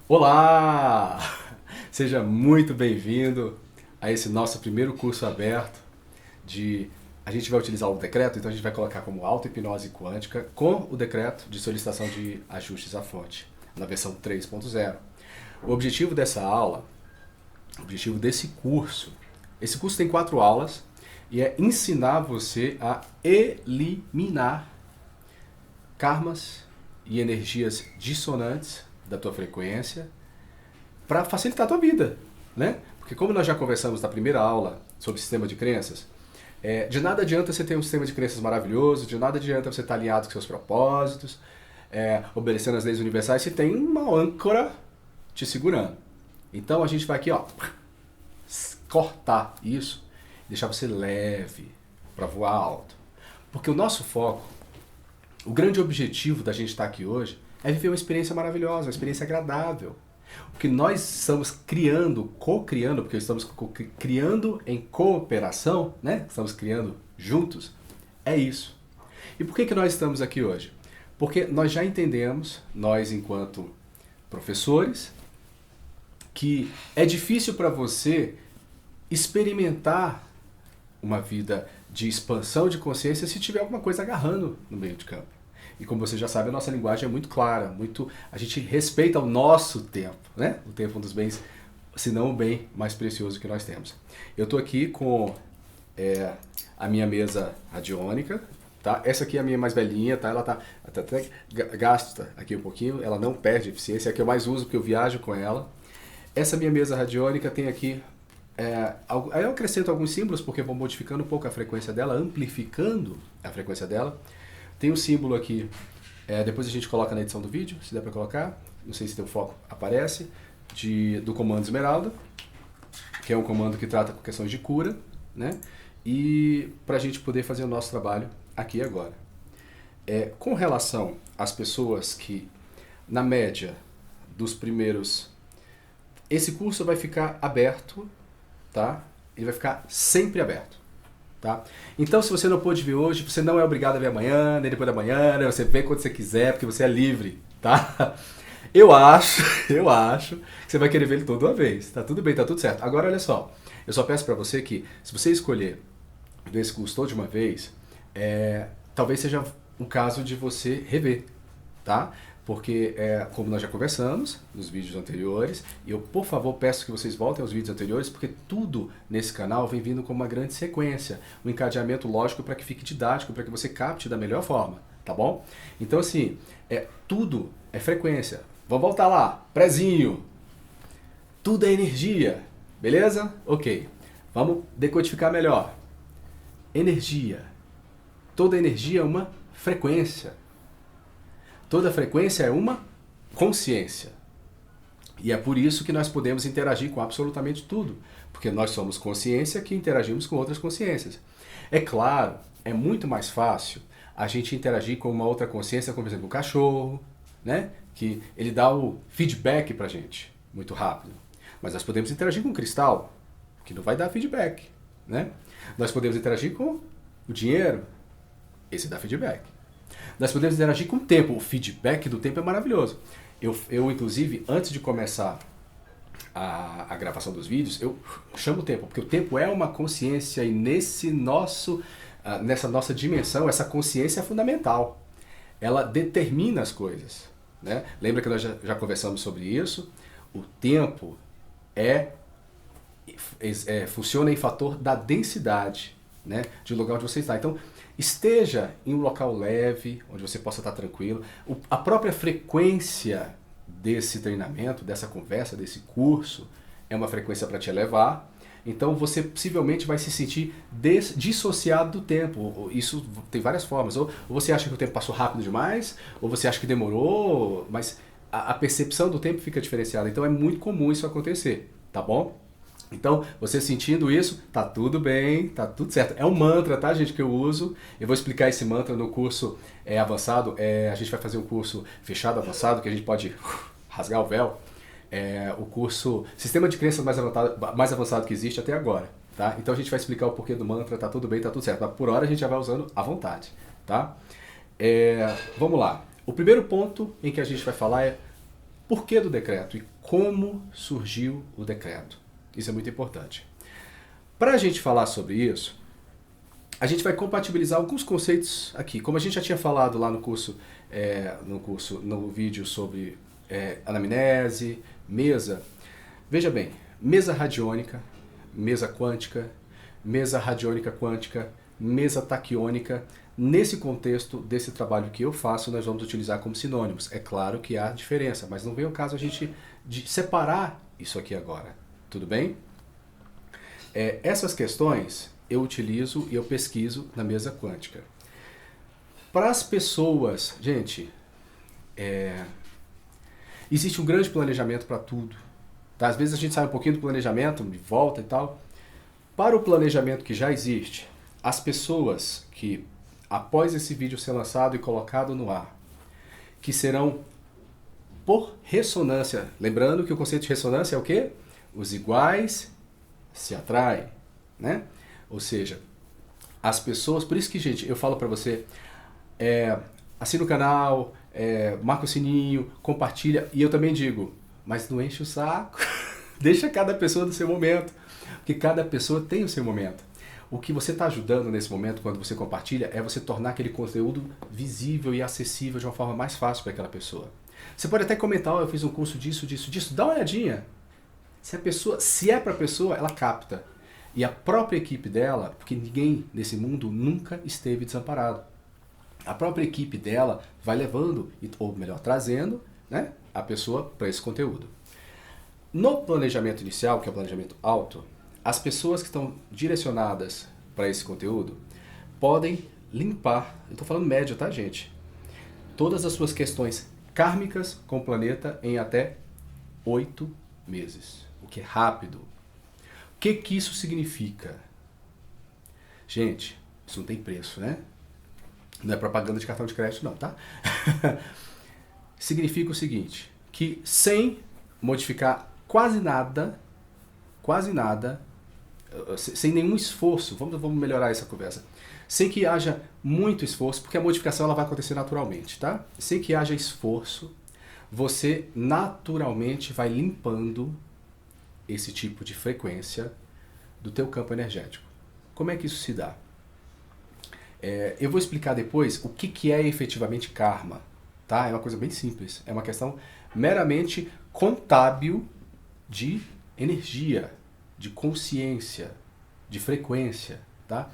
Olá! Seja muito bem-vindo a esse nosso primeiro curso aberto de... A gente vai utilizar o decreto, então a gente vai colocar como auto-hipnose quântica com o decreto de solicitação de ajustes à fonte, na versão 3.0. O objetivo dessa aula, o objetivo desse curso, esse curso tem 4 aulas e é ensinar você a eliminar karmas e energias dissonantes da tua frequência para facilitar a tua vida, né? Porque como nós já conversamos na primeira aula sobre sistema de crenças, de nada adianta você ter um sistema de crenças maravilhoso, de nada adianta você estar alinhado com seus propósitos, obedecendo as leis universais, se tem uma âncora te segurando. Então a gente vai aqui, ó, cortar isso, deixar você leve para voar alto. Porque o nosso foco, o grande objetivo da gente estar aqui hoje é viver uma experiência maravilhosa, uma experiência agradável. O que nós estamos criando, co-criando, porque estamos criando em cooperação, né? Estamos criando juntos, é isso. E por que nós estamos aqui hoje? Porque nós já entendemos, nós enquanto professores, que é difícil para você experimentar uma vida de expansão de consciência se tiver alguma coisa agarrando no meio de campo. E como você já sabe, a nossa linguagem é muito clara, a gente respeita o nosso tempo, né? O tempo é um dos bens, se não o bem mais precioso que nós temos. Eu estou aqui com a minha mesa radiônica, tá? Essa aqui é a minha mais velhinha, tá? Ela tá até gasta aqui um pouquinho, ela não perde eficiência, é a que eu mais uso porque eu viajo com ela. Essa minha mesa radiônica tem aqui, aí eu acrescento alguns símbolos porque eu vou modificando um pouco a frequência dela, amplificando a frequência dela. Tem um símbolo aqui, depois a gente coloca na edição do vídeo, se der para colocar, não sei se tem o foco, aparece, do comando Esmeralda, que é um comando que trata com questões de cura, né? E para a gente poder fazer o nosso trabalho aqui e agora. Com relação às pessoas que, na média dos primeiros... Esse curso vai ficar aberto, tá? Ele vai ficar sempre aberto. Tá? Então, se você não pôde ver hoje, você não é obrigado a ver amanhã, nem depois da manhã, né? Você vê quando você quiser, porque você é livre, tá? Eu acho que você vai querer ver ele toda uma vez, tá tudo bem, tá tudo certo. Agora, olha só, eu só peço pra você que, se você escolher ver esse curso todo de uma vez, talvez seja um caso de você rever, tá? Porque, como nós já conversamos nos vídeos anteriores, e eu, por favor, peço que vocês voltem aos vídeos anteriores, porque tudo nesse canal vem vindo como uma grande sequência, um encadeamento lógico para que fique didático, para que você capte da melhor forma, tá bom? Então, assim, tudo é frequência. Vamos voltar lá, prezinho. Tudo é energia, beleza? Ok. Vamos decodificar melhor. Energia. Toda energia é uma frequência. Toda frequência é uma consciência. E é por isso que nós podemos interagir com absolutamente tudo. Porque nós somos consciência que interagimos com outras consciências. É claro, é muito mais fácil a gente interagir com uma outra consciência, como por exemplo o cachorro, né? Que ele dá o feedback pra gente, muito rápido. Mas nós podemos interagir com o cristal, que não vai dar feedback, né? Nós podemos interagir com o dinheiro, esse dá feedback. Nós podemos interagir com o tempo. O feedback do tempo é maravilhoso. Eu inclusive, antes de começar a gravação dos vídeos, eu chamo o tempo, porque o tempo é uma consciência e nessa nossa dimensão, essa consciência é fundamental. Ela determina as coisas, né? Lembra que nós já conversamos sobre isso? O tempo funciona em fator da densidade, né? De lugar onde você está. Então, esteja em um local leve, onde você possa estar tranquilo. A própria frequência desse treinamento, dessa conversa, desse curso, é uma frequência para te elevar. Então você possivelmente vai se sentir dissociado do tempo. Isso tem várias formas. Ou você acha que o tempo passou rápido demais, ou você acha que demorou, mas a percepção do tempo fica diferenciada. Então é muito comum isso acontecer, tá bom? Então, você sentindo isso, tá tudo bem, tá tudo certo. É um mantra, tá, gente, que eu uso. Eu vou explicar esse mantra no curso avançado. A gente vai fazer um curso fechado avançado, que a gente pode rasgar o véu. O curso Sistema de Crenças mais avançado que existe até agora, tá? Então a gente vai explicar o porquê do mantra, tá tudo bem, tá tudo certo. Mas por hora a gente já vai usando à vontade, tá? Vamos lá. O primeiro ponto em que a gente vai falar é porquê do decreto e como surgiu o decreto. Isso é muito importante. Para a gente falar sobre isso, a gente vai compatibilizar alguns conceitos aqui. Como a gente já tinha falado lá no no vídeo sobre anamnese, mesa. Veja bem, mesa radiônica, mesa quântica, mesa radiônica quântica, mesa taquiônica. Nesse contexto desse trabalho que eu faço, nós vamos utilizar como sinônimos. É claro que há diferença, mas não vem o caso a gente de separar isso aqui agora. Tudo bem? Essas questões eu utilizo e eu pesquiso na mesa quântica. Para as pessoas, gente, existe um grande planejamento para tudo. Tá? Às vezes a gente sai um pouquinho do planejamento, volta e tal. Para o planejamento que já existe, as pessoas que, após esse vídeo ser lançado e colocado no ar, que serão por ressonância, lembrando que o conceito de ressonância é o quê? Os iguais se atraem, né? Ou seja, as pessoas, por isso que, gente, eu falo para você, assina o canal, marca o sininho, compartilha, e eu também digo, mas não enche o saco, deixa cada pessoa no seu momento, porque cada pessoa tem o seu momento. O que você está ajudando nesse momento, quando você compartilha, é você tornar aquele conteúdo visível e acessível de uma forma mais fácil para aquela pessoa. Você pode até comentar, eu fiz um curso disso, dá uma olhadinha. Se é para a pessoa, ela capta. E a própria equipe dela, porque ninguém nesse mundo nunca esteve desamparado. A própria equipe dela vai levando, ou melhor, trazendo, né, a pessoa para esse conteúdo. No planejamento inicial, que é o planejamento alto, as pessoas que estão direcionadas para esse conteúdo podem limpar, eu estou falando médio, tá, gente? Todas as suas questões kármicas com o planeta em até 8 meses, o que é rápido. O que isso significa? Gente, isso não tem preço, né? Não é propaganda de cartão de crédito não, tá? Significa o seguinte, que sem modificar quase nada, sem nenhum esforço, vamos melhorar essa conversa, sem que haja muito esforço, porque a modificação ela vai acontecer naturalmente, tá? Sem que haja esforço, você naturalmente vai limpando esse tipo de frequência do teu campo energético. Como é que isso se dá? Eu vou explicar depois o que é efetivamente karma, tá? É uma coisa bem simples, é uma questão meramente contábil de energia, de consciência, de frequência, tá?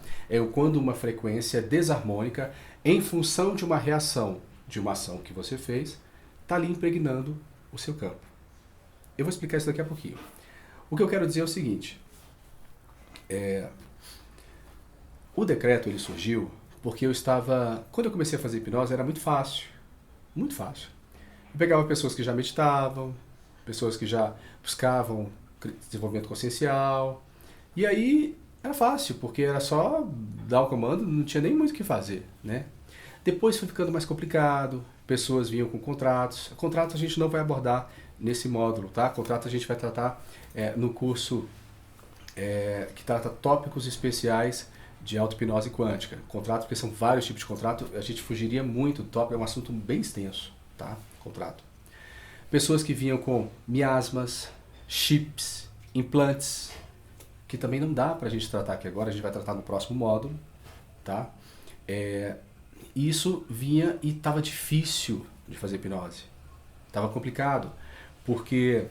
Quando uma frequência desarmônica, em função de uma reação, de uma ação que você fez, está ali impregnando o seu campo. Eu vou explicar isso daqui a pouquinho. O que eu quero dizer é o seguinte, o decreto ele surgiu porque quando eu comecei a fazer hipnose era muito fácil, muito fácil. Eu pegava pessoas que já meditavam, pessoas que já buscavam desenvolvimento consciencial, e aí era fácil, porque era só dar o comando, não tinha nem muito o que fazer, né? Depois foi ficando mais complicado, pessoas vinham com contratos. Contratos a gente não vai abordar nesse módulo, tá? Contrato a gente vai tratar no curso que trata tópicos especiais de auto-hipnose quântica. Contrato, porque são vários tipos de contrato, a gente fugiria muito do tópico, é um assunto bem extenso, tá? Contrato. Pessoas que vinham com miasmas, chips, implantes, que também não dá pra gente tratar aqui agora, a gente vai tratar no próximo módulo, tá? Isso vinha e estava difícil de fazer hipnose. Estava complicado, porque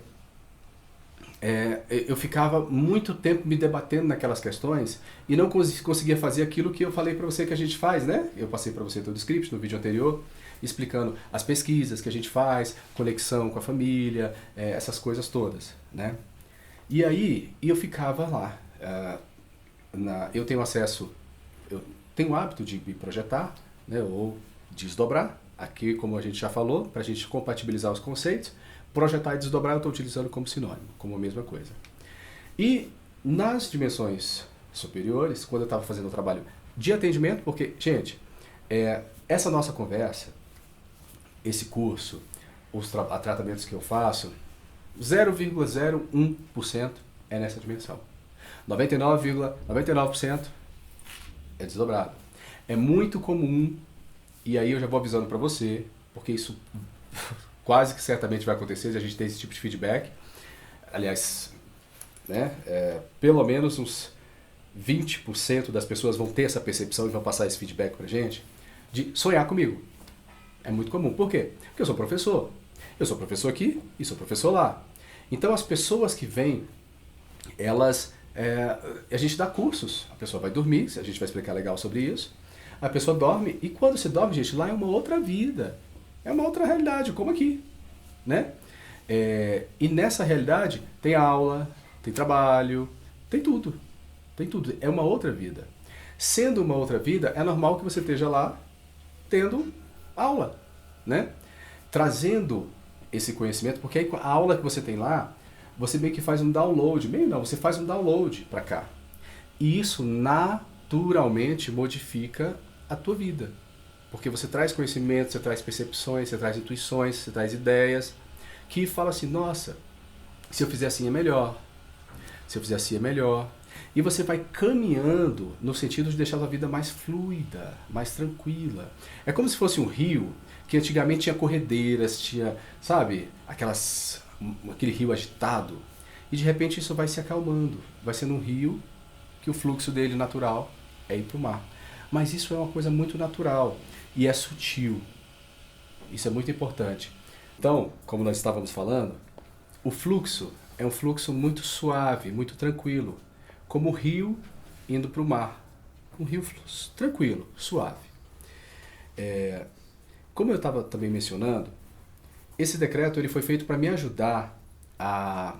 eu ficava muito tempo me debatendo naquelas questões e não conseguia fazer aquilo que eu falei para você que a gente faz, né? Eu passei para você todo o script no vídeo anterior, explicando as pesquisas que a gente faz, conexão com a família, essas coisas todas, né? E aí eu ficava lá. Eu tenho acesso, eu tenho o hábito de me projetar, né, ou desdobrar, aqui como a gente já falou, para a gente compatibilizar os conceitos. Projetar e desdobrar eu estou utilizando como sinônimo, como a mesma coisa. E nas dimensões superiores, quando eu estava fazendo o trabalho de atendimento, porque, gente, essa nossa conversa, esse curso, os tratamentos que eu faço, 0,01% é nessa dimensão. 99,99% é desdobrado. É muito comum, e aí eu já vou avisando para você, porque isso quase que certamente vai acontecer se a gente tem esse tipo de feedback. Aliás, né, pelo menos uns 20% das pessoas vão ter essa percepção e vão passar esse feedback pra gente, de sonhar comigo. É muito comum. Por quê? Porque eu sou professor. Eu sou professor aqui e sou professor lá. Então as pessoas que vêm, elas... a gente dá cursos. A pessoa vai dormir, a gente vai explicar legal sobre isso. A pessoa dorme e quando você dorme, gente, lá é uma outra vida. É uma outra realidade, como aqui. Né? E nessa realidade tem aula, tem trabalho, tem tudo. Tem tudo. É uma outra vida. Sendo uma outra vida, é normal que você esteja lá tendo aula, né? Trazendo esse conhecimento, porque aí a aula que você tem lá, você meio que faz um download, meio não, você faz um download para cá. E isso naturalmente modifica a tua vida. Porque você traz conhecimento, você traz percepções, você traz intuições, você traz ideias, que fala assim, nossa, se eu fizer assim é melhor, se eu fizer assim é melhor. E você vai caminhando no sentido de deixar a sua vida mais fluida, mais tranquila. É como se fosse um rio que antigamente tinha corredeiras, tinha, sabe, aquele rio agitado. E de repente isso vai se acalmando. Vai sendo um rio que o fluxo dele natural é ir para o mar. Mas isso é uma coisa muito natural e é sutil. Isso é muito importante. Então, como nós estávamos falando, o fluxo é um fluxo muito suave, muito tranquilo. Como o rio indo para o mar. Um rio tranquilo, suave. Como eu estava também mencionando, esse decreto ele foi feito para me ajudar a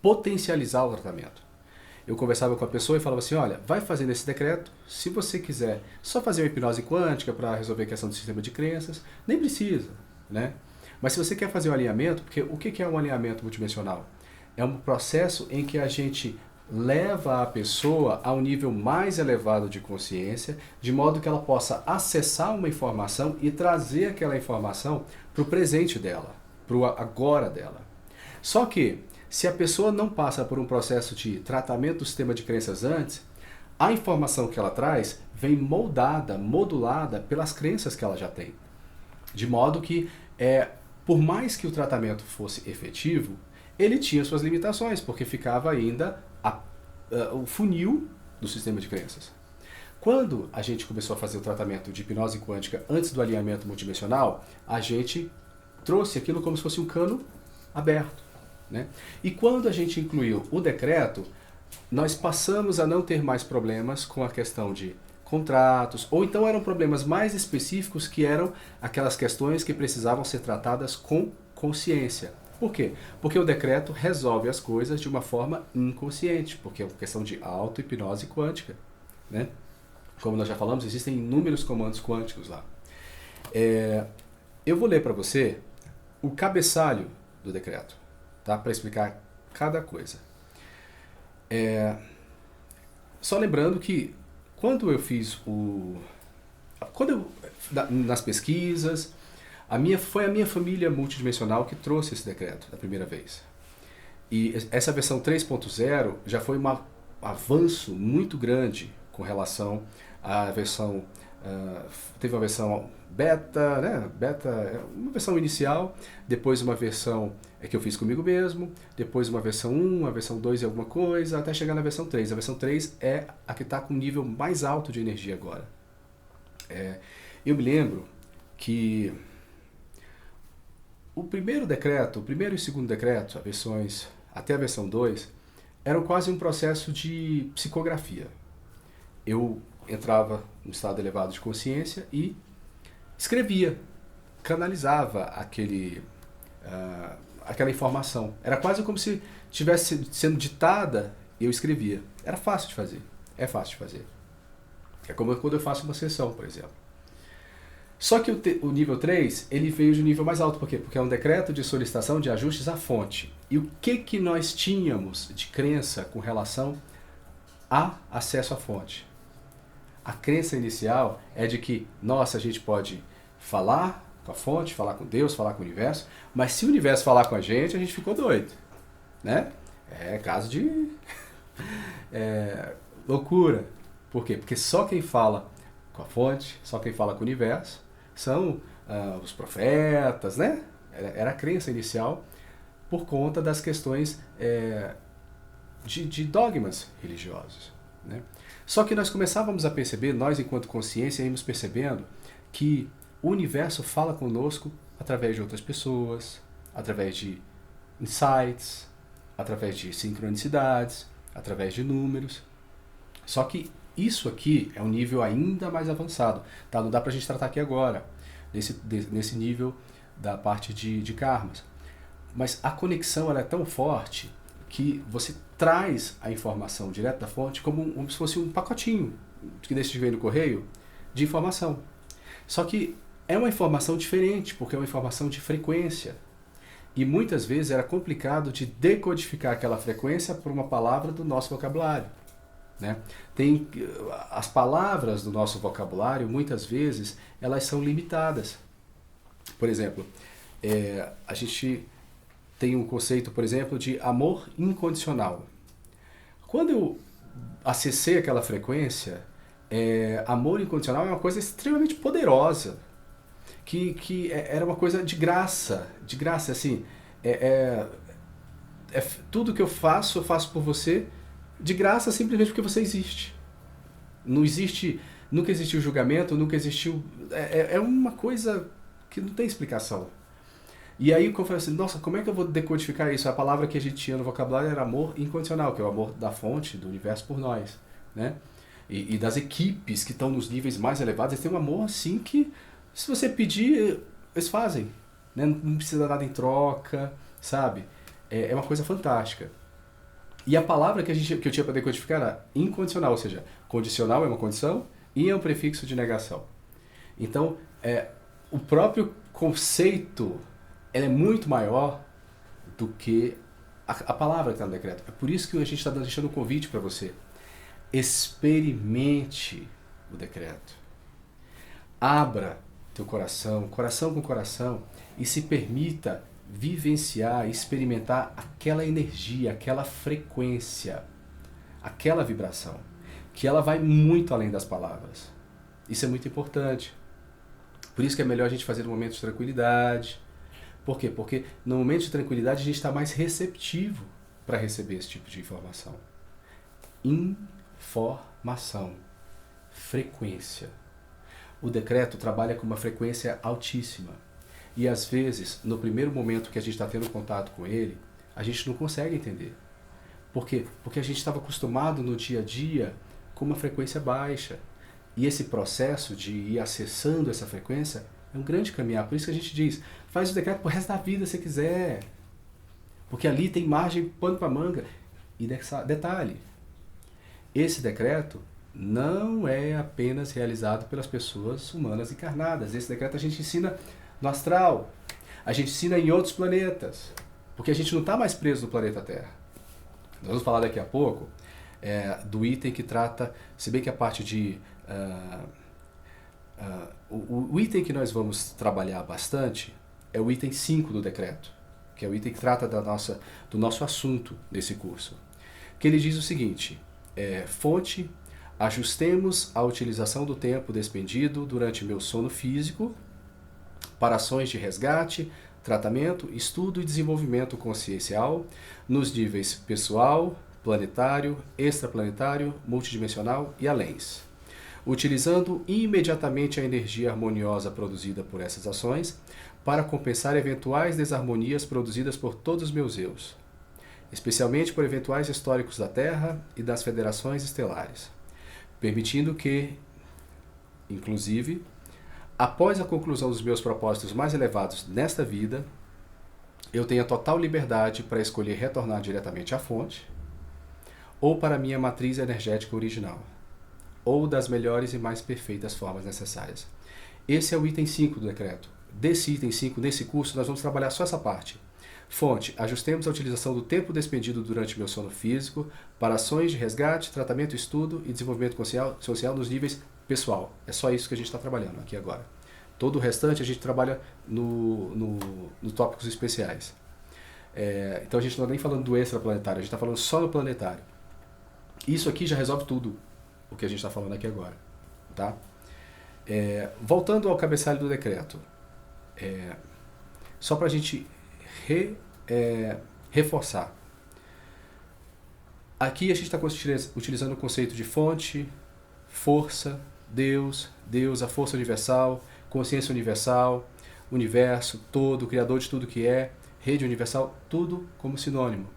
potencializar o tratamento. Eu conversava com a pessoa e falava assim, olha, vai fazendo esse decreto, se você quiser só fazer uma hipnose quântica para resolver a questão do sistema de crenças, nem precisa, né? Mas se você quer fazer um alinhamento, porque o que é um alinhamento multidimensional? É um processo em que a gente leva a pessoa a um nível mais elevado de consciência, de modo que ela possa acessar uma informação e trazer aquela informação para o presente dela, para o agora dela. Só que, se a pessoa não passa por um processo de tratamento do sistema de crenças antes, a informação que ela traz vem moldada, modulada pelas crenças que ela já tem. De modo que, por mais que o tratamento fosse efetivo, ele tinha suas limitações, porque ficava ainda o funil do sistema de crenças. Quando a gente começou a fazer o tratamento de hipnose quântica antes do alinhamento multidimensional, a gente trouxe aquilo como se fosse um cano aberto, né? E quando a gente incluiu o decreto, nós passamos a não ter mais problemas com a questão de contratos, ou então eram problemas mais específicos que eram aquelas questões que precisavam ser tratadas com consciência. Por quê? Porque o decreto resolve as coisas de uma forma inconsciente, porque é uma questão de auto-hipnose quântica, né? Como nós já falamos, existem inúmeros comandos quânticos lá. Eu vou ler para você o cabeçalho do decreto, tá? Para explicar cada coisa. Só lembrando que quando eu fiz nas pesquisas, foi a minha família multidimensional que trouxe esse decreto da primeira vez. E essa versão 3.0 já foi um avanço muito grande com relação à versão... teve uma versão beta, né? Uma versão inicial, depois uma versão que eu fiz comigo mesmo, depois uma versão 1, uma versão 2 e alguma coisa, até chegar na versão 3. A versão 3 é a que está com um nível mais alto de energia agora. Eu me lembro que o primeiro e o segundo decreto, até a versão 2, eram quase um processo de psicografia. Eu entrava num estado elevado de consciência e escrevia, canalizava aquela informação. Era quase como se estivesse sendo ditada e eu escrevia. Era fácil de fazer. É fácil de fazer. É como quando eu faço uma sessão, por exemplo. Só que o nível 3, ele veio de um nível mais alto. Por quê? Porque é um decreto de solicitação de ajustes à fonte. E o que nós tínhamos de crença com relação a acesso à fonte? A crença inicial é de que, nossa, a gente pode falar com a fonte, falar com Deus, falar com o universo, mas se o universo falar com a gente ficou doido, né? É caso de loucura. Por quê? Porque só quem fala com a fonte, só quem fala com o universo, são os profetas, né? Era a crença inicial por conta das questões de dogmas religiosos, né? Só que nós começávamos a perceber, nós enquanto consciência, íamos percebendo que o universo fala conosco através de outras pessoas, através de insights, através de sincronicidades, através de números. Só que isso aqui é um nível ainda mais avançado, tá? Não dá pra gente tratar aqui agora, nesse nível da parte de karmas. Mas a conexão ela é tão forte que você traz a informação direto da fonte como se fosse um pacotinho que deixa de vir no correio de informação. Só que é uma informação diferente, porque é uma informação de frequência. E muitas vezes era complicado de decodificar aquela frequência por uma palavra do nosso vocabulário, né? As palavras do nosso vocabulário, muitas vezes, elas são limitadas. Por exemplo, a gente tem um conceito, por exemplo, de amor incondicional. Quando eu acessei aquela frequência, amor incondicional é uma coisa extremamente poderosa, que era uma coisa de graça, assim, tudo que eu faço por você de graça simplesmente porque você existe. Não existe, nunca existiu julgamento, nunca existiu, é uma coisa que não tem explicação. E aí eu falei assim, nossa, como é que eu vou decodificar isso? A palavra que a gente tinha no vocabulário era amor incondicional, que é o amor da fonte, do universo por nós, né? E das equipes que estão nos níveis mais elevados, eles têm um amor assim que, se você pedir, eles fazem, né? Não precisa nada em troca, sabe? É uma coisa fantástica. E a palavra que eu tinha para decodificar era incondicional, ou seja, condicional é uma condição e é um prefixo de negação. Então, o próprio conceito ela é muito maior do que a palavra que está no decreto. É por isso que a gente está deixando um convite para você. Experimente o decreto. Abra teu coração, coração com coração, e se permita vivenciar, experimentar aquela energia, aquela frequência, aquela vibração, que ela vai muito além das palavras. Isso é muito importante. Por isso que é melhor a gente fazer um momento de tranquilidade. Por quê? Porque no momento de tranquilidade a gente está mais receptivo para receber esse tipo de informação. Informação. Frequência. O decreto trabalha com uma frequência altíssima. E às vezes, no primeiro momento que a gente está tendo contato com ele, a gente não consegue entender. Por quê? Porque a gente estava acostumado no dia a dia com uma frequência baixa. E esse processo de ir acessando essa frequência é um grande caminhar. Por isso que a gente diz, faz o decreto pro resto da vida se quiser. Porque ali tem margem, pano para manga. E detalhe, esse decreto não é apenas realizado pelas pessoas humanas encarnadas. Esse decreto a gente ensina no astral, a gente ensina em outros planetas, porque a gente não está mais preso no planeta Terra. Nós vamos falar daqui a pouco do item que trata, se bem que a parte de... o item que nós vamos trabalhar bastante é o item 5 do decreto, que é o item que trata do nosso assunto desse curso. Que ele diz o seguinte, fonte, ajustemos a utilização do tempo despendido durante meu sono físico para ações de resgate, tratamento, estudo e desenvolvimento consciencial nos níveis pessoal, planetário, extraplanetário, multidimensional e aléns. Utilizando imediatamente a energia harmoniosa produzida por essas ações para compensar eventuais desarmonias produzidas por todos os meus eus, especialmente por eventuais históricos da Terra e das federações estelares, permitindo que, inclusive, após a conclusão dos meus propósitos mais elevados nesta vida, eu tenha total liberdade para escolher retornar diretamente à fonte ou para a minha matriz energética original, ou das melhores e mais perfeitas formas necessárias. Esse é o item 5 do decreto. Desse item 5, nesse curso, nós vamos trabalhar só essa parte. Fonte, ajustemos a utilização do tempo despendido durante meu sono físico para ações de resgate, tratamento, estudo e desenvolvimento social nos níveis pessoal. É só isso que a gente está trabalhando aqui agora. Todo o restante a gente trabalha no tópicos especiais. Então a gente não está nem falando do extraplanetário, a gente está falando só do planetário. Isso aqui já resolve tudo o que a gente está falando aqui agora. Tá? Voltando ao cabeçalho do decreto. Só para a gente reforçar. Aqui a gente está utilizando o conceito de fonte, força, Deus, a força universal, consciência universal, universo, todo, criador de tudo que é, rede universal, tudo como sinônimo.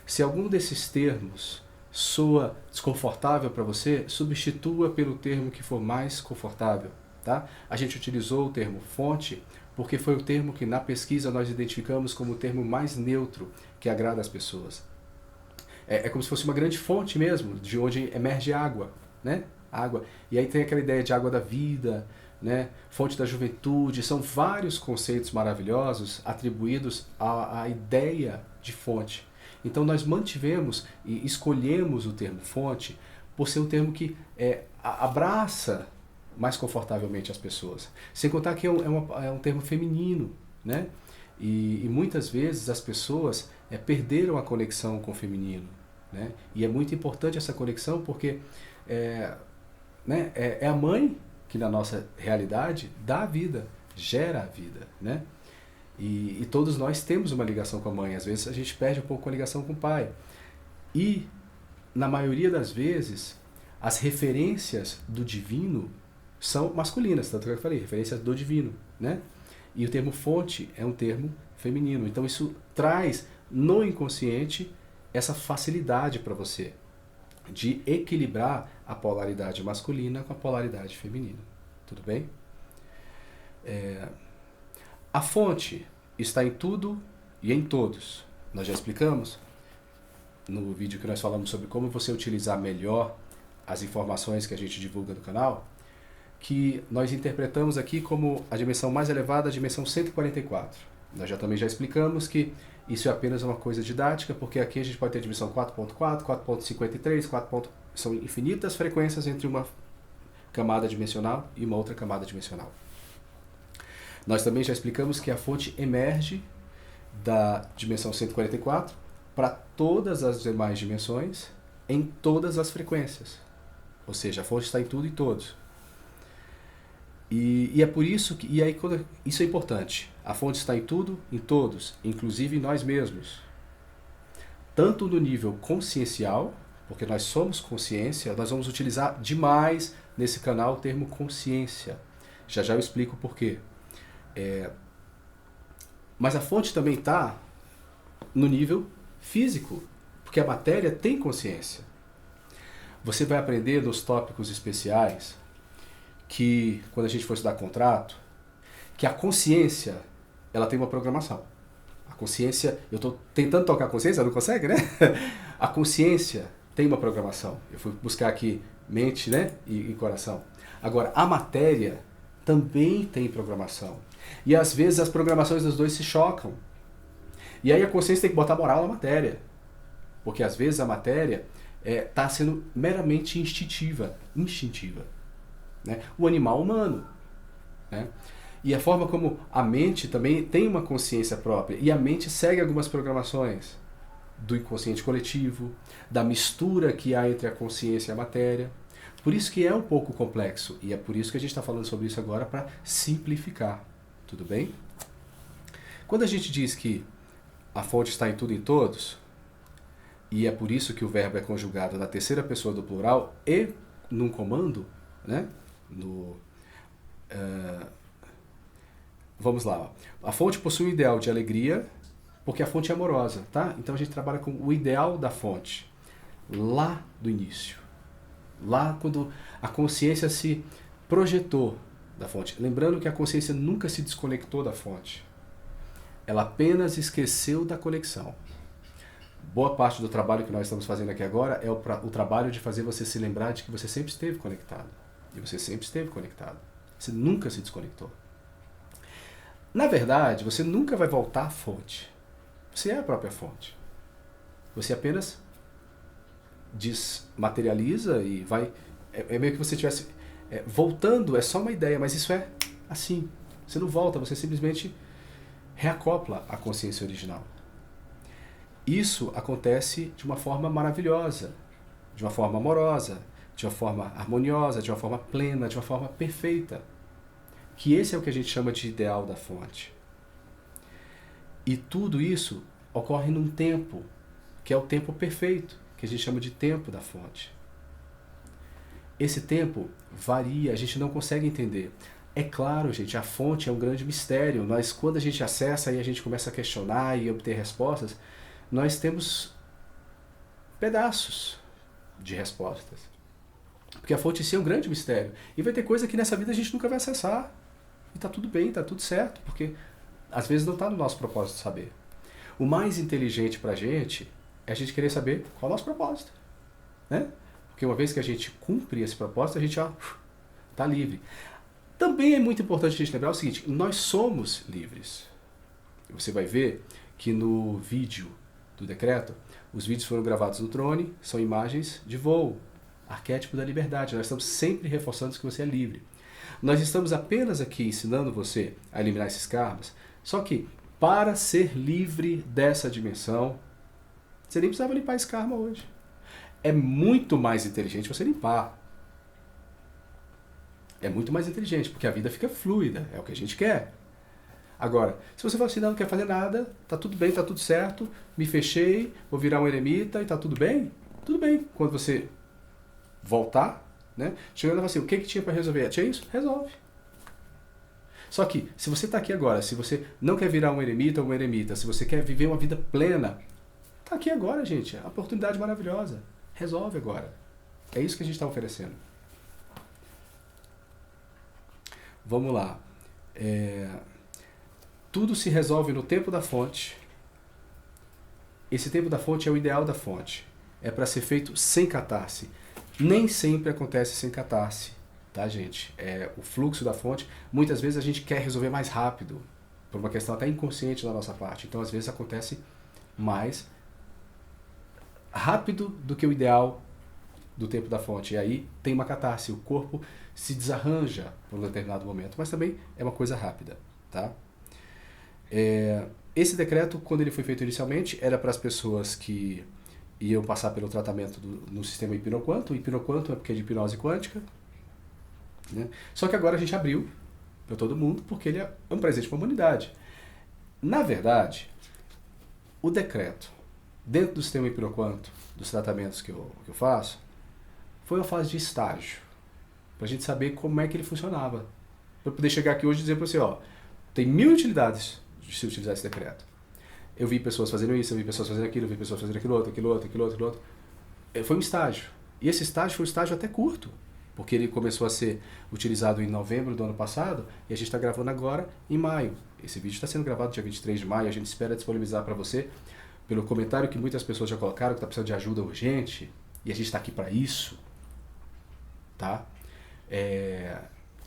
Se algum desses termos soa desconfortável para você, substitua pelo termo que for mais confortável. Tá? A gente utilizou o termo fonte porque foi o termo que na pesquisa nós identificamos como o termo mais neutro que agrada às pessoas. É como se fosse uma grande fonte mesmo, de onde emerge água, né? Água. E aí tem aquela ideia de água da vida, né? Fonte da juventude, são vários conceitos maravilhosos atribuídos à ideia de fonte. Então nós mantivemos e escolhemos o termo fonte por ser um termo que abraça mais confortavelmente as pessoas. Sem contar que é um termo feminino, né? E muitas vezes as pessoas perderam a conexão com o feminino, né? E é muito importante essa conexão porque né, é a mãe que na nossa realidade dá a vida, gera a vida, né? E todos nós temos uma ligação com a mãe. Às vezes a gente perde um pouco a ligação com o pai. E na maioria das vezes as referências do divino são masculinas, tanto que eu falei, referências do divino, né? E o termo fonte é um termo feminino. Então isso traz no inconsciente essa facilidade para você de equilibrar a polaridade masculina com a polaridade feminina. Tudo bem? A fonte está em tudo e em todos. Nós já explicamos no vídeo que nós falamos sobre como você utilizar melhor as informações que a gente divulga no canal, que nós interpretamos aqui como a dimensão mais elevada, a dimensão 144. Nós também já explicamos que isso é apenas uma coisa didática, porque aqui a gente pode ter a dimensão 4.4, 4.53, 4. São infinitas frequências entre uma camada dimensional e uma outra camada dimensional. Nós também já explicamos que a fonte emerge da dimensão 144 para todas as demais dimensões em todas as frequências. Ou seja, a fonte está em tudo e todos. E é por isso que isso é importante. A fonte está em tudo, em todos, inclusive em nós mesmos. Tanto no nível consciencial, porque nós somos consciência, nós vamos utilizar demais nesse canal o termo consciência. Já eu explico por quê. Mas a fonte também está no nível físico, porque a matéria tem consciência. Você vai aprender nos tópicos especiais que, quando a gente for estudar contrato, que a consciência, ela tem uma programação. A consciência, eu estou tentando tocar a consciência, não consegue, né? A consciência tem uma programação. Eu fui buscar aqui mente, né? e coração. Agora, a matéria também tem programação. E às vezes as programações dos dois se chocam. E aí a consciência tem que botar moral na matéria. Porque às vezes a matéria está sendo meramente instintiva. Né? O animal humano. Né? E a forma como a mente também tem uma consciência própria. E a mente segue algumas programações do inconsciente coletivo, da mistura que há entre a consciência e a matéria. Por isso que é um pouco complexo. E é por isso que a gente está falando sobre isso agora, para simplificar. Tudo bem? Quando a gente diz que a fonte está em tudo e em todos, e é por isso que o verbo é conjugado na terceira pessoa do plural e num comando, né? Vamos lá. A fonte possui um ideal de alegria, porque a fonte é amorosa, tá? Então a gente trabalha com o ideal da fonte, lá do início. Lá quando a consciência se projetou da fonte. Lembrando que a consciência nunca se desconectou da fonte. Ela apenas esqueceu da conexão. Boa parte do trabalho que nós estamos fazendo aqui agora é o trabalho de fazer você se lembrar de que você sempre esteve conectado. E você sempre esteve conectado. Você nunca se desconectou. Na verdade, você nunca vai voltar à fonte. Você é a própria fonte. Você apenas desmaterializa e vai... É meio que você estivesse... voltando é só uma ideia, mas isso é assim. Você não volta, você simplesmente reacopla a consciência original. Isso acontece de uma forma maravilhosa, de uma forma amorosa, de uma forma harmoniosa, de uma forma plena, de uma forma perfeita. que esse é o que a gente chama de ideal da fonte. E tudo isso ocorre num tempo, que é o tempo perfeito, que a gente chama de tempo da fonte. Esse tempo varia, a gente não consegue entender. É claro, gente, a fonte é um grande mistério. Nós, quando a gente acessa e a gente começa a questionar e obter respostas, nós temos pedaços de respostas. Porque a fonte em si é um grande mistério. E vai ter coisa que nessa vida a gente nunca vai acessar. E tá tudo bem, tá tudo certo, porque às vezes não está no nosso propósito saber. O mais inteligente pra gente é a gente querer saber qual é o nosso propósito, né? Porque uma vez que a gente cumpre esse propósito, a gente já tá livre. Também é muito importante a gente lembrar o seguinte, nós somos livres. Você vai ver que no vídeo do decreto, os vídeos foram gravados no drone, são imagens de voo, arquétipo da liberdade. Nós estamos sempre reforçando que você é livre. Nós estamos apenas aqui ensinando você a eliminar esses karmas, só que para ser livre dessa dimensão, você nem precisava limpar esse karma hoje. É muito mais inteligente você limpar. É muito mais inteligente, porque a vida fica fluida, é o que a gente quer. Agora, se você fala assim, não quer fazer nada, tá tudo bem, tá tudo certo, me fechei, vou virar um eremita e tá tudo bem? Tudo bem. Quando você voltar, né, chegando e falar assim, o que tinha para resolver? Tinha isso? Resolve. Só que, se você está aqui agora, se você não quer virar um eremita ou uma eremita, se você quer viver uma vida plena, tá aqui agora, gente. A oportunidade maravilhosa. Resolve agora. É isso que a gente está oferecendo. Vamos lá. Tudo se resolve no tempo da fonte. Esse tempo da fonte é o ideal da fonte. É para ser feito sem catarse. Nem sempre acontece sem catarse, tá, gente? O fluxo da fonte, muitas vezes a gente quer resolver mais rápido, por uma questão até inconsciente da nossa parte. Então, às vezes, acontece mais rápido do que o ideal do tempo da fonte. E aí tem uma catarse, o corpo se desarranja por um determinado momento, mas também é uma coisa rápida, tá? Esse decreto, quando ele foi feito inicialmente, era para as pessoas que iam passar pelo tratamento no sistema hipnoquanto. O hipnoquanto é porque é de hipnose quântica, né? Só que agora a gente abriu para todo mundo porque ele é um presente para a humanidade. Na verdade, o decreto, dentro do sistema hipnoquanto, dos tratamentos que eu faço, foi uma fase de estágio, para a gente saber como é que ele funcionava. Para poder chegar aqui hoje e dizer para você, ó, tem 1000 utilidades de se utilizar esse decreto. Eu vi pessoas fazendo isso, eu vi pessoas fazendo aquilo, eu vi pessoas fazendo aquilo outro. Foi um estágio. E esse estágio foi um estágio até curto, porque ele começou a ser utilizado em novembro do ano passado e a gente está gravando agora em maio. Esse vídeo está sendo gravado dia 23 de maio, a gente espera disponibilizar para você, pelo comentário que muitas pessoas já colocaram, que está precisando de ajuda urgente, e a gente está aqui para isso, tá?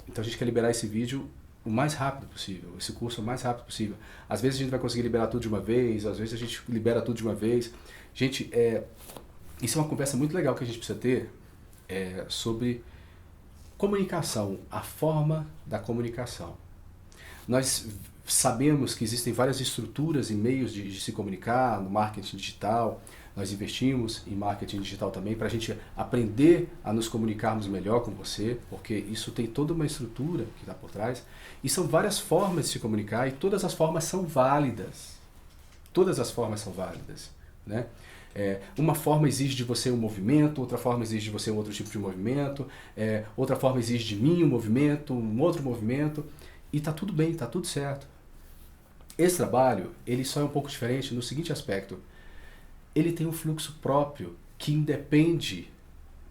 Então a gente quer liberar esse vídeo o mais rápido possível, esse curso o mais rápido possível. Às vezes a gente vai conseguir liberar tudo de uma vez, às vezes a gente libera tudo de uma vez. Gente, isso é uma conversa muito legal que a gente precisa ter sobre comunicação, a forma da comunicação. Nós sabemos que existem várias estruturas e meios de se comunicar no marketing digital. Nós investimos em marketing digital também para a gente aprender a nos comunicarmos melhor com você, porque isso tem toda uma estrutura que está por trás. E são várias formas de se comunicar e todas as formas são válidas. Todas as formas são válidas, né? Uma forma exige de você um movimento, outra forma exige de você um outro tipo de movimento, outra forma exige de mim um movimento, um outro movimento, e tá tudo bem, tá tudo certo. Esse trabalho, ele só é um pouco diferente no seguinte aspecto: ele tem um fluxo próprio que independe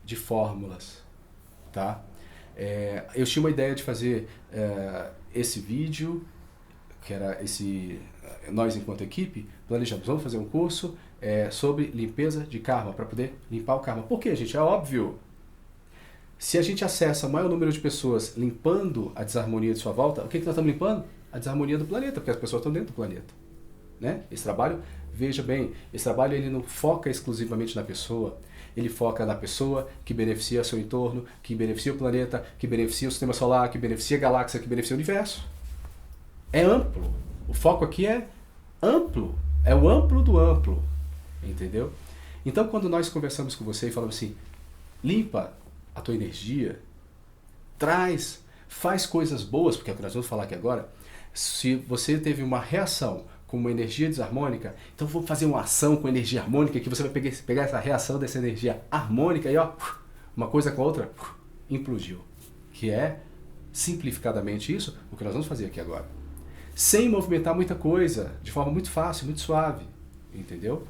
de fórmulas, tá? Eu tinha uma ideia de fazer esse vídeo, que era nós enquanto equipe, planejamos, vamos fazer um curso sobre limpeza de karma, para poder limpar o karma. Por quê, gente? É óbvio. Se a gente acessa o maior número de pessoas limpando a desarmonia de sua volta, o que nós estamos limpando? A desarmonia do planeta, porque as pessoas estão dentro do planeta, né? Esse trabalho, veja bem, esse trabalho ele não foca exclusivamente na pessoa, ele foca na pessoa que beneficia seu entorno, que beneficia o planeta, que beneficia o sistema solar, que beneficia a galáxia, que beneficia o universo. É amplo. O foco aqui é amplo. É o amplo do amplo. Entendeu? Então, quando nós conversamos com você e falamos assim, limpa a tua energia, traz faz coisas boas, porque é o que nós vamos falar aqui agora. Se você teve uma reação com uma energia desarmônica, então vamos fazer uma ação com energia harmônica, que você vai pegar essa reação dessa energia harmônica e ó, uma coisa com a outra, implodiu. Que é, simplificadamente isso, o que nós vamos fazer aqui agora. Sem movimentar muita coisa, de forma muito fácil, muito suave, entendeu?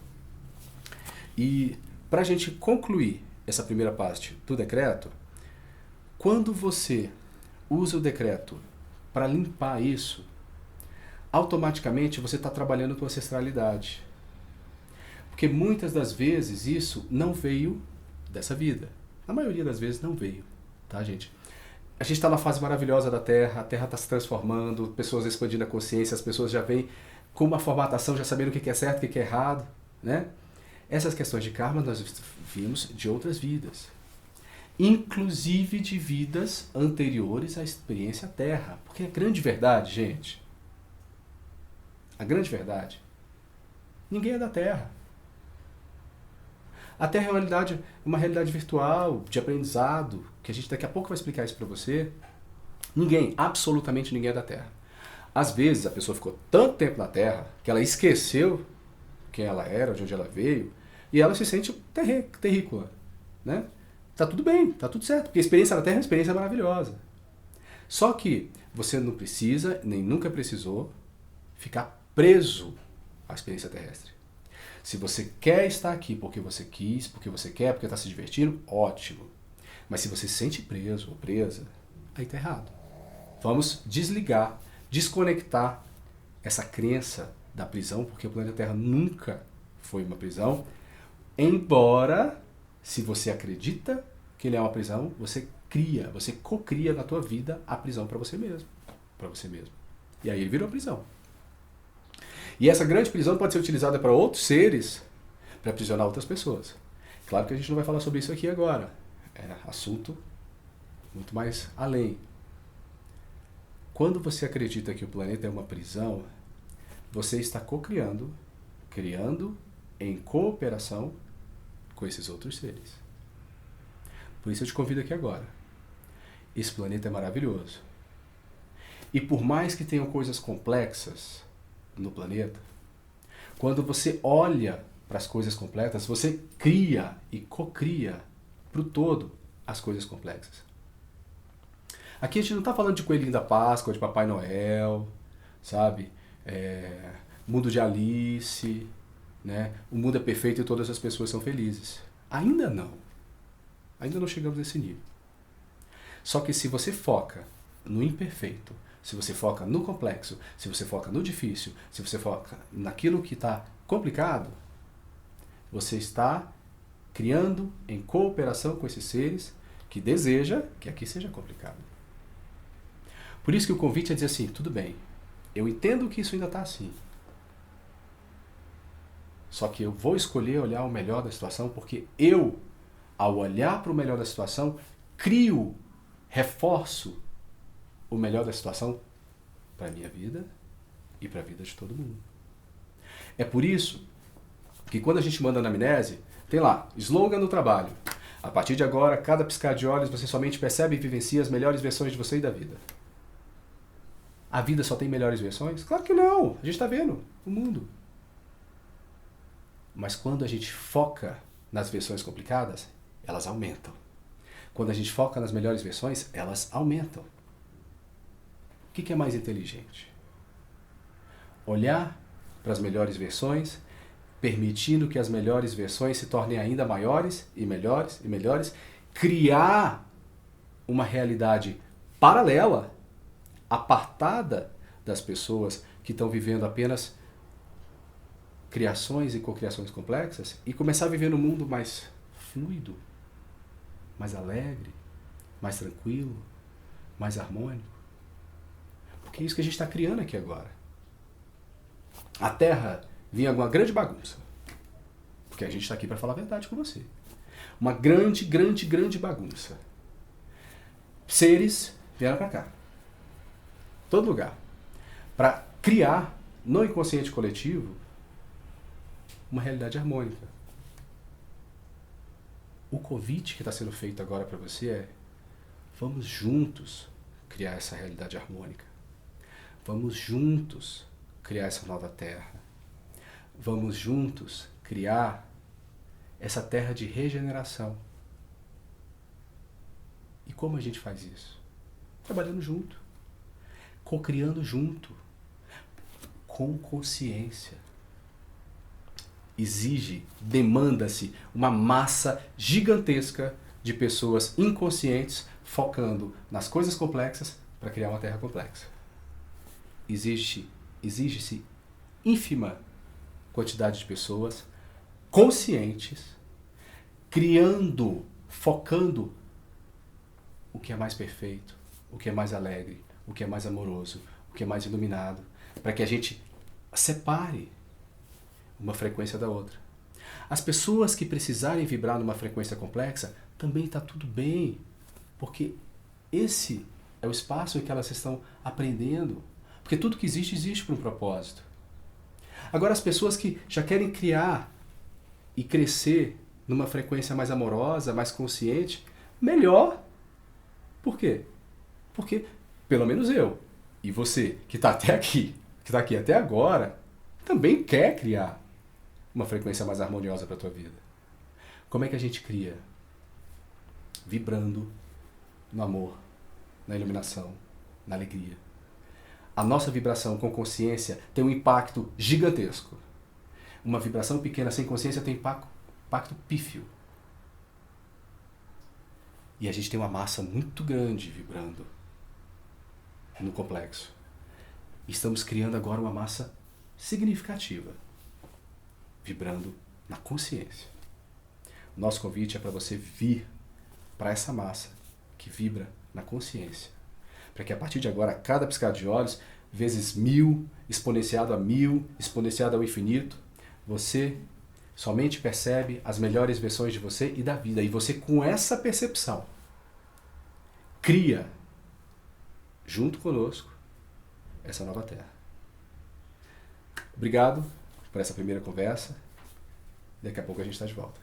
E para a gente concluir essa primeira parte do decreto, quando você usa o decreto para limpar isso, automaticamente você está trabalhando com ancestralidade. Porque muitas das vezes isso não veio dessa vida. Na maioria das vezes não veio, tá, gente? A gente está na fase maravilhosa da Terra, a Terra está se transformando, pessoas expandindo a consciência, as pessoas já vêm com uma formatação, já sabendo o que é certo, o que é errado, né? Essas questões de karma nós vimos de outras vidas. Inclusive de vidas anteriores à experiência Terra. Porque a grande verdade, gente, a grande verdade, ninguém é da Terra. A Terra é uma realidade virtual, de aprendizado, que a gente daqui a pouco vai explicar isso para você. Ninguém, absolutamente ninguém é da Terra. Às vezes a pessoa ficou tanto tempo na Terra que ela esqueceu quem ela era, de onde ela veio, e ela se sente terrícola, né? Tá tudo bem, tá tudo certo, porque a experiência na Terra é uma experiência maravilhosa. Só que você não precisa, nem nunca precisou, ficar preso à experiência terrestre. Se você quer estar aqui porque você quis, porque você quer, porque está se divertindo, ótimo. Mas se você se sente preso ou presa, aí está errado. Vamos desligar, desconectar essa crença da prisão, porque o planeta Terra nunca foi uma prisão, embora, se você acredita que ele é uma prisão, você cria, você cocria na tua vida a prisão para você mesmo. Para você mesmo. E aí ele virou prisão. E essa grande prisão pode ser utilizada para outros seres, para aprisionar outras pessoas. Claro que a gente não vai falar sobre isso aqui agora. É assunto muito mais além. Quando você acredita que o planeta é uma prisão, você está co-criando, criando em cooperação com esses outros seres. Por isso eu te convido aqui agora. Esse planeta é maravilhoso. E por mais que tenham coisas complexas no planeta, quando você olha para as coisas complexas, você cria e co-cria para o todo as coisas complexas. Aqui a gente não está falando de Coelhinho da Páscoa, de Papai Noel, sabe? Mundo de Alice, né? O mundo é perfeito e todas as pessoas são felizes. Ainda não. Ainda não chegamos nesse nível. Só que se você foca no imperfeito, se você foca no complexo, se você foca no difícil, se você foca naquilo que está complicado, você está criando em cooperação com esses seres que desejam que aqui seja complicado. Por isso que o convite é dizer assim, tudo bem, eu entendo que isso ainda está assim. Só que eu vou escolher olhar o melhor da situação, porque eu, ao olhar para o melhor da situação, crio, reforço o melhor da situação para a minha vida e para a vida de todo mundo. É por isso que quando a gente manda anamnese, tem lá, slogan no trabalho. A partir de agora, cada piscar de olhos, você somente percebe e vivencia as melhores versões de você e da vida. A vida só tem melhores versões? Claro que não! A gente está vendo o mundo. Mas quando a gente foca nas versões complicadas, elas aumentam. Quando a gente foca nas melhores versões, elas aumentam. O que é mais inteligente? Olhar para as melhores versões, permitindo que as melhores versões se tornem ainda maiores e melhores e melhores, criar uma realidade paralela, apartada das pessoas que estão vivendo apenas criações e cocriações complexas e começar a viver num mundo mais fluido, mais alegre, mais tranquilo, mais harmônico. Porque é isso que a gente está criando aqui agora. A Terra vinha uma grande bagunça. Porque a gente está aqui para falar a verdade com você. Uma grande, grande, grande bagunça. Seres vieram para cá. Todo lugar. Para criar, no inconsciente coletivo, uma realidade harmônica. O convite que está sendo feito agora para você é: vamos juntos criar essa realidade harmônica. Vamos juntos criar essa nova terra. Vamos juntos criar essa terra de regeneração. E como a gente faz isso? Trabalhando junto, co-criando junto, com consciência. Demanda-se uma massa gigantesca de pessoas inconscientes focando nas coisas complexas para criar uma terra complexa. Exige-se ínfima quantidade de pessoas conscientes, criando, focando o que é mais perfeito, o que é mais alegre, o que é mais amoroso, o que é mais iluminado, para que a gente separe uma frequência da outra. As pessoas que precisarem vibrar numa frequência complexa, também está tudo bem, porque esse é o espaço em que elas estão aprendendo, porque tudo que existe por um propósito. Agora, as pessoas que já querem criar e crescer numa frequência mais amorosa, mais consciente, melhor. Por quê? Porque, pelo menos eu e você, que está até aqui, que está aqui até agora, também quer criar uma frequência mais harmoniosa para a tua vida. Como é que a gente cria? Vibrando no amor, na iluminação, na alegria. A nossa vibração com consciência tem um impacto gigantesco. Uma vibração pequena sem consciência tem impacto pífio. E a gente tem uma massa muito grande vibrando no complexo. Estamos criando agora uma massa significativa, vibrando na consciência. O nosso convite é para você vir para essa massa que vibra na consciência. Para que a partir de agora, cada piscar de olhos, vezes 1000, exponenciado a 1000, exponenciado ao infinito, você somente percebe as melhores versões de você e da vida. E você, com essa percepção, cria, junto conosco, essa nova terra. Obrigado por essa primeira conversa. Daqui a pouco a gente está de volta.